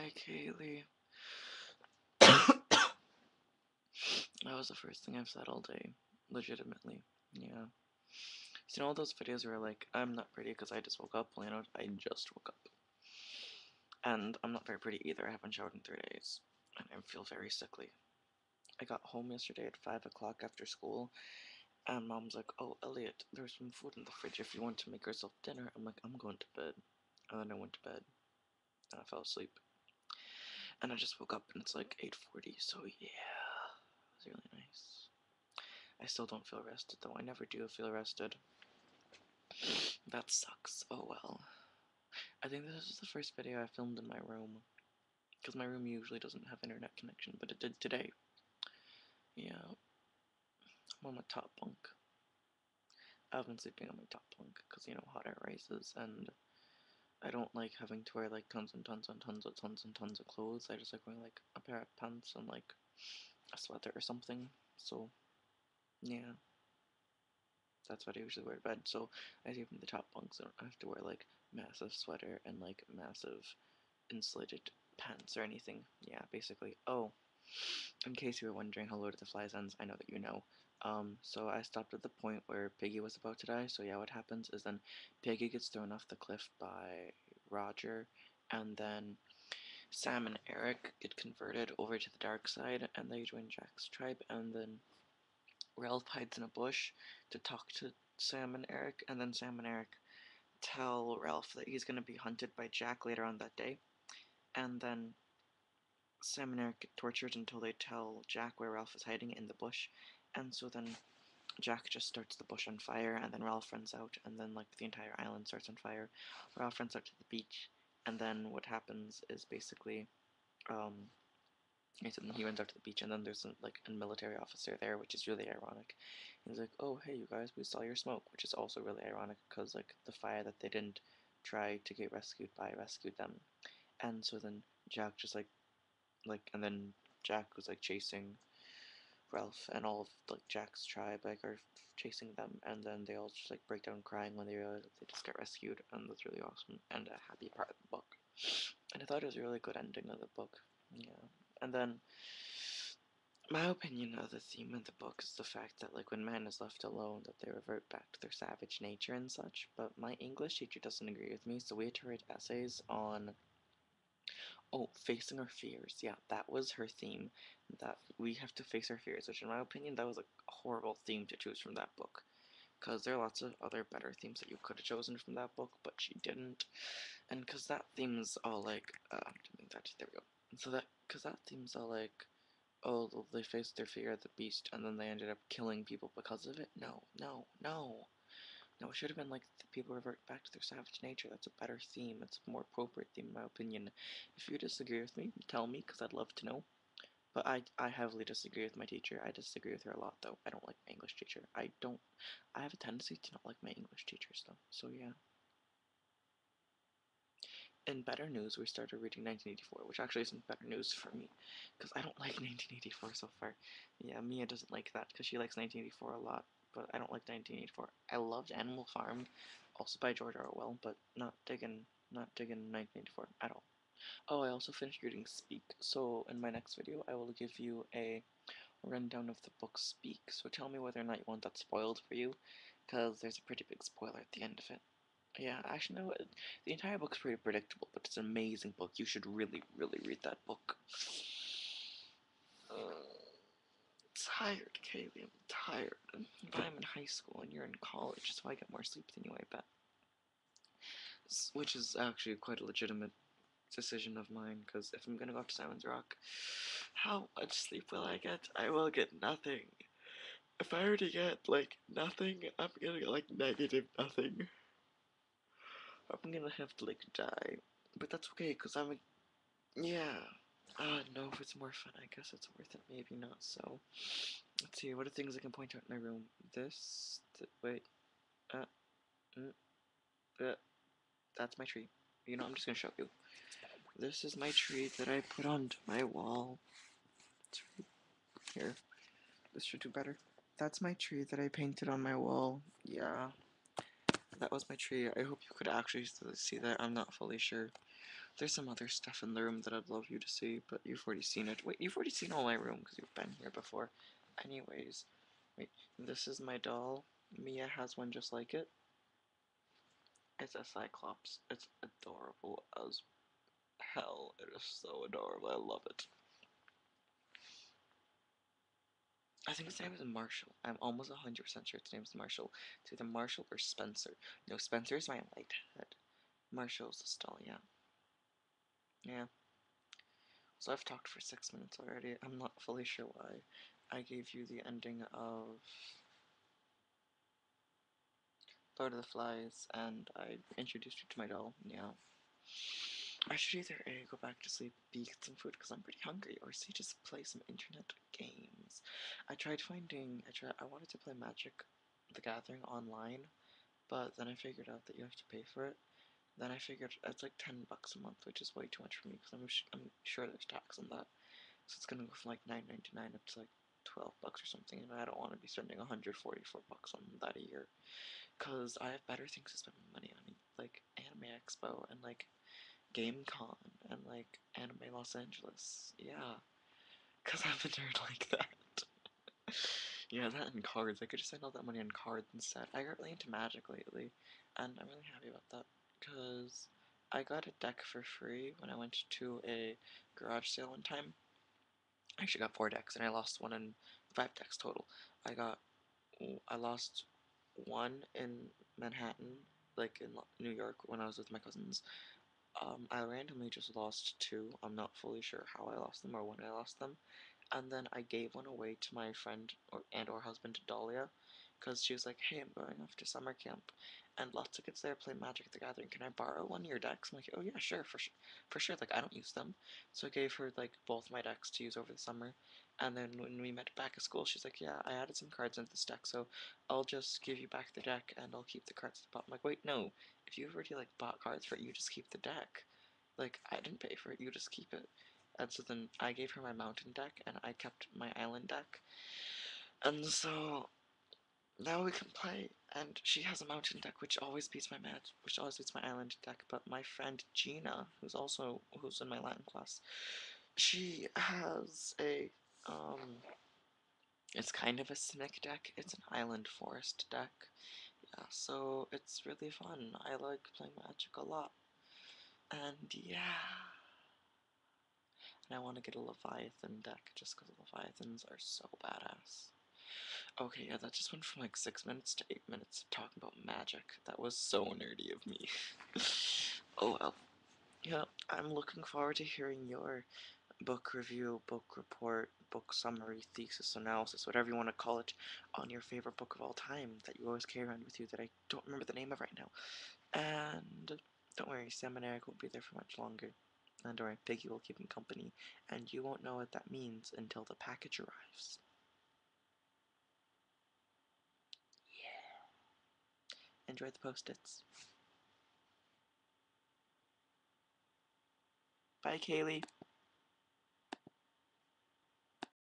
Hi, Kaylee. That was the first thing I've said all day. Legitimately. Yeah. You know all those videos where like, I'm not pretty because I just woke up? Well, you know, I just woke up. And I'm not very pretty either. I haven't showered in 3 days. And I feel very sickly. I got home yesterday at 5 o'clock after school. And Mom's like, oh, Elliot, there's some food in the fridge if you want to make yourself dinner. I'm like, I'm going to bed. And then I went to bed. And I fell asleep. And I just woke up and it's like 8:40, so yeah. It was really nice. I still don't feel rested though. I never do feel rested. That sucks. Oh well. I think this is the first video I filmed in my room. Because my room usually doesn't have internet connection, but it did today. Yeah. I'm on my top bunk. I've been sleeping on my top bunk because, you know, hot air rises and I don't like having to wear like tons and tons and tons and tons and tons of clothes. I just like wearing like a pair of pants and like a sweater or something. So, yeah. That's what I usually wear to bed. So I sleep in the top bunk, so I don't have to wear like massive sweater and like massive insulated pants or anything. Yeah, basically. Oh, in case you were wondering how Lord of the Flies ends, I know that you know. So I stopped at the point where Piggy was about to die. So yeah, what happens is then Piggy gets thrown off the cliff by Roger, and then Sam and Eric get converted over to the dark side, and they join Jack's tribe, and then Ralph hides in a bush to talk to Sam and Eric, and then Sam and Eric tell Ralph that he's going to be hunted by Jack later on that day, and then Sam and Eric get tortured until they tell Jack where Ralph is hiding in the bush, and so then Jack just starts the bush on fire, and then Ralph runs out, and then like the entire island starts on fire. Ralph runs out to the beach, and then what happens is basically um, he runs out to the beach, and then there's like a military officer there, which is really ironic. He's like, "Oh, hey, you guys, we saw your smoke," which is also really ironic because like the fire that they didn't try to get rescued by rescued them, and so then Jack just and then Jack was like chasing Ralph, and all of like Jack's tribe like are chasing them, and then they all just like break down crying when they realize that they just got rescued, and that's really awesome and a happy part of the book. And I thought it was a really good ending of the book. Yeah, and then my opinion of the theme of the book is the fact that, like, when man is left alone, that they revert back to their savage nature and such. But my English teacher doesn't agree with me, so we had to write essays on, oh, facing our fears. Yeah, that was her theme. That we have to face our fears, which, in my opinion, that was a horrible theme to choose from that book. Because there are lots of other better themes that you could have chosen from that book, but she didn't. And because that theme's all like, there we go. And so that, because that theme's all like, oh, they faced their fear of the beast and then they ended up killing people because of it? No, no, no. No, it should have been like the people revert back to their savage nature. That's a better theme. It's a more appropriate theme, in my opinion. If you disagree with me, tell me, because I'd love to know. But I heavily disagree with my teacher. I disagree with her a lot, though. I don't like my English teacher. I have a tendency to not like my English teachers, though. So, yeah. In better news, we started reading 1984, which actually isn't better news for me, because I don't like 1984 so far. Yeah, Mia doesn't like that, because she likes 1984 a lot, but I don't like 1984. I loved Animal Farm, also by George Orwell, but not digging 1984 at all. Oh, I also finished reading Speak, so in my next video, I will give you a rundown of the book Speak, so tell me whether or not you want that spoiled for you, because there's a pretty big spoiler at the end of it. Yeah, actually, no, the entire book's pretty predictable, but it's an amazing book. You should really, really read that book. Uh, tired, Kaylee. I'm tired. If I'm in high school and you're in college, so I get more sleep than you, I bet. Which is actually quite a legitimate decision of mine, because if I'm gonna go up to Simon's Rock, how much sleep will I get? I will get nothing. If I already get, like, nothing, I'm gonna get, like, negative nothing. I'm gonna have to, like, die. But that's okay, because yeah. No, if it's more fun, I guess it's worth it. Maybe not so. Let's see, what are things I can point out in my room? Wait, uh, mm, uh, that's my tree. You know, I'm just gonna show you. This is my tree that I put onto my wall. It's right here. This should do better. That's my tree that I painted on my wall. Yeah, that was my tree. I hope you could actually see that. I'm not fully sure. There's some other stuff in the room that I'd love you to see, but you've already seen it. Wait, you've already seen all my room because you've been here before. Anyways, wait, this is my doll. Mia has one just like it. It's a Cyclops. It's adorable as hell. It is so adorable. I love it. I think its name is Marshall. I'm almost 100% sure its name is Marshall. It's either Marshall or Spencer. No, Spencer is my light head. Marshall's the stall, yeah. Yeah. So I've talked for 6 minutes already. I'm not fully sure why. I gave you the ending of Lord of the Flies, and I introduced you to my doll. Yeah. I should either A, go back to sleep, B, get some food because I'm pretty hungry, or C, just play some internet games. I wanted to play Magic the Gathering online, but then I figured out that you have to pay for it. Then I figured it's like $10 a month, which is way too much for me because I'm sure there's tax on that. So it's gonna go from like $9.99 up to like $12 or something, and I don't want to be spending $144 on that a year, cause I have better things to spend my money on, like Anime Expo and like GameCon and like Anime Los Angeles. Yeah, cause I'm a nerd like that. Yeah, that and cards. I could just spend all that money on cards instead. I got really into Magic lately, and I'm really happy about that because I got a deck for free when I went to a garage sale one time. I actually got 4 decks, and I lost one in 5 decks total. I lost one in Manhattan, like in New York, when I was with my cousins. I randomly just lost two. I'm not fully sure how I lost them or when I lost them. And then I gave one away to my friend or husband Dahlia, because she was like, "Hey, I'm going off to summer camp, and lots of kids there play Magic the Gathering. Can I borrow one of your decks?" I'm like, "Oh yeah, sure, for sure. Like I don't use them." So I gave her like both my decks to use over the summer. And then when we met back at school, she's like, "Yeah, I added some cards into this deck, so I'll just give you back the deck and I'll keep the cards at the bottom." I'm like, "Wait, no. If you've already like bought cards for it, you just keep the deck. Like I didn't pay for it. You just keep it." And so then I gave her my mountain deck, and I kept my island deck. And so now we can play. And she has a mountain deck, which always beats my island deck. But my friend Gina, who's in my Latin class, she has a it's kind of a Simic deck. It's an island forest deck. Yeah, so it's really fun. I like playing Magic a lot. And yeah. And I want to get a Leviathan deck just because Leviathans are so badass. Okay, yeah, that just went from like 6 minutes to 8 minutes talking about Magic. That was so nerdy of me. Oh well. Yeah, I'm looking forward to hearing your book review, book report, book summary, thesis, analysis, whatever you want to call it, on your favorite book of all time that you always carry around with you that I don't remember the name of right now. And don't worry, Sam and Eric won't be there for much longer. And don't worry, Piggy will keep him company, and you won't know what that means until the package arrives. Yeah. Enjoy the post-its. Bye, Kaylee.